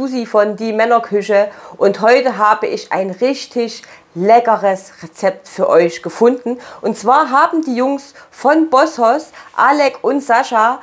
Susi von Die Männerküche und heute habe ich ein richtig leckeres Rezept für euch gefunden. Und zwar haben die Jungs von Bosshaus, Alec und Sascha,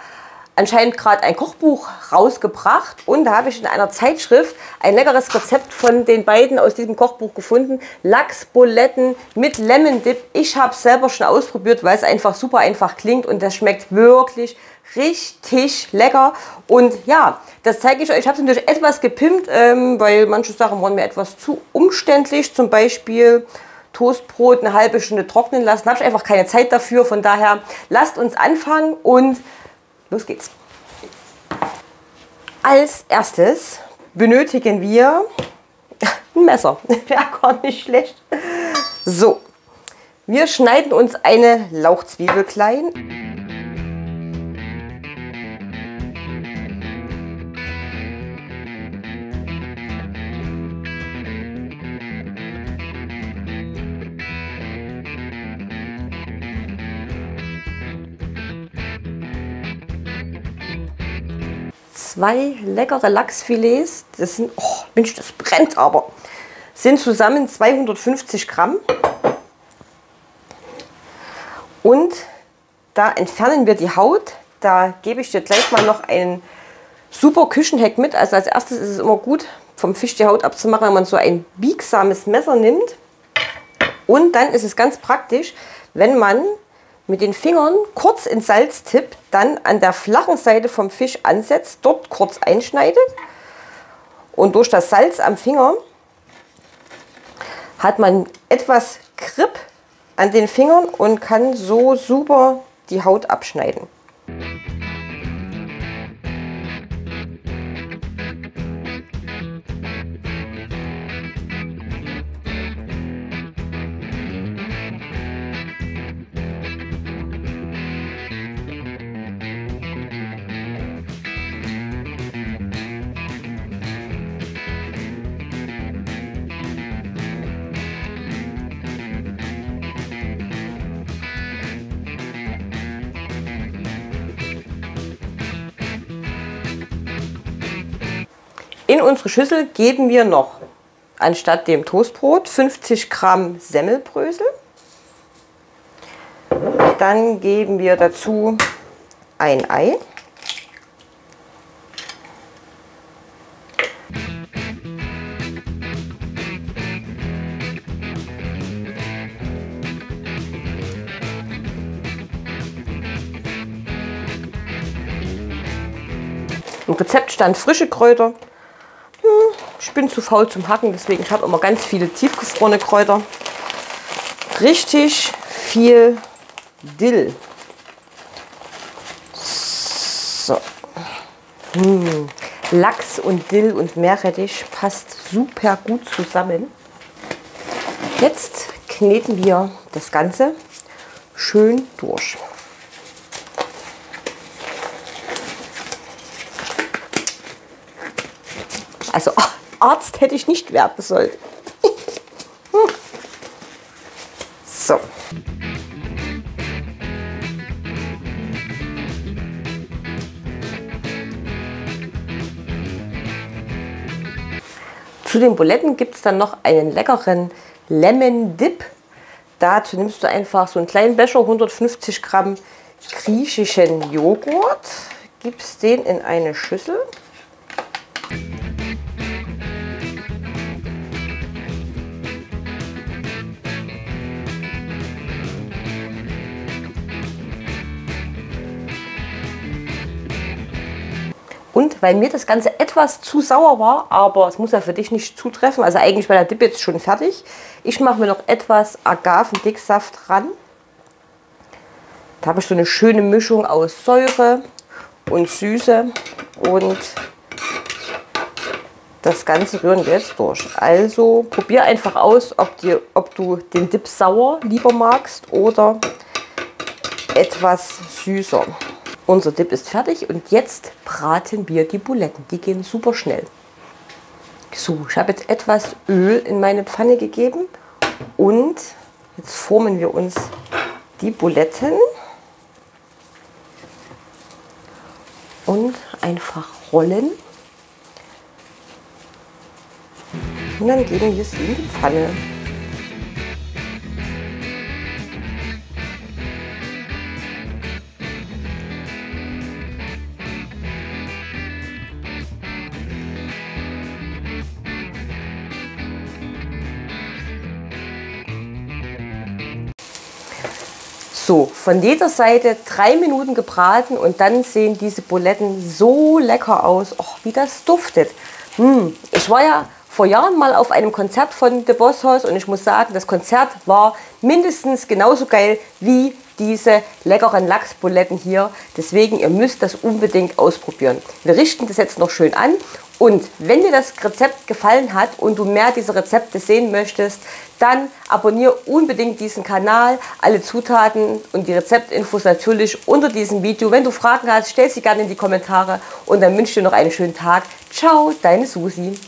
anscheinend gerade ein Kochbuch rausgebracht und da habe ich in einer Zeitschrift ein leckeres Rezept von den beiden aus diesem Kochbuch gefunden. Lachsbuletten mit Lemon Dip. Ich habe es selber schon ausprobiert, weil es einfach super einfach klingt und das schmeckt wirklich richtig lecker. Und ja, das zeige ich euch. Ich habe es natürlich etwas gepimpt, weil manche Sachen waren mir etwas zu umständlich. Zum Beispiel Toastbrot eine halbe Stunde trocknen lassen. Da habe ich einfach keine Zeit dafür. Von daher lasst uns anfangen und los geht's. Als erstes benötigen wir ein Messer. Wäre gar nicht schlecht. So, wir schneiden uns eine Lauchzwiebel klein. Zwei leckere Lachsfilets, das sind, oh Mensch, das brennt aber, sind zusammen 250 Gramm. Und da entfernen wir die Haut. Da gebe ich dir gleich mal noch einen super Küchenhack mit. Also als erstes ist es immer gut, vom Fisch die Haut abzumachen, wenn man so ein biegsames Messer nimmt. Und dann ist es ganz praktisch, wenn man mit den Fingern kurz in Salz tippt, dann an der flachen Seite vom Fisch ansetzt, dort kurz einschneidet und durch das Salz am Finger hat man etwas Grip an den Fingern und kann so super die Haut abschneiden. In unsere Schüssel geben wir noch anstatt dem Toastbrot 50 Gramm Semmelbrösel. Dann geben wir dazu ein Ei. Im Rezept stand frische Kräuter. Ich bin zu faul zum Hacken, deswegen habe ich immer ganz viele tiefgefrorene Kräuter. Richtig viel Dill. So. Lachs und Dill und Meerrettich passt super gut zusammen. Jetzt kneten wir das Ganze schön durch. Also Arzt hätte ich nicht werden sollen. So. Zu den Buletten gibt es dann noch einen leckeren Lemon Dip. Dazu nimmst du einfach so einen kleinen Becher, 150 Gramm griechischen Joghurt, gibst den in eine Schüssel. Und weil mir das Ganze etwas zu sauer war, aber es muss ja für dich nicht zutreffen, also eigentlich war der Dip jetzt schon fertig. Ich mache mir noch etwas Agavendicksaft ran. Da habe ich so eine schöne Mischung aus Säure und Süße und das Ganze rühren wir jetzt durch. Also probier einfach aus, ob du den Dip sauer lieber magst oder etwas süßer. Unser Dip ist fertig und jetzt braten wir die Buletten. Die gehen super schnell. So, ich habe jetzt etwas Öl in meine Pfanne gegeben und jetzt formen wir uns die Buletten und einfach rollen. Und dann geben wir sie in die Pfanne. So, von jeder Seite 3 Minuten gebraten und dann sehen diese Buletten so lecker aus. Oh, wie das duftet. Ich war ja vor Jahren mal auf einem Konzert von The Boss Hoss und ich muss sagen, das Konzert war mindestens genauso geil wie diese leckeren Lachsbuletten hier. Deswegen, ihr müsst das unbedingt ausprobieren. Wir richten das jetzt noch schön an. Und wenn dir das Rezept gefallen hat und du mehr dieser Rezepte sehen möchtest, dann abonniere unbedingt diesen Kanal. Alle Zutaten und die Rezeptinfos natürlich unter diesem Video. Wenn du Fragen hast, stell sie gerne in die Kommentare und dann wünsche ich dir noch einen schönen Tag. Ciao, deine Susi.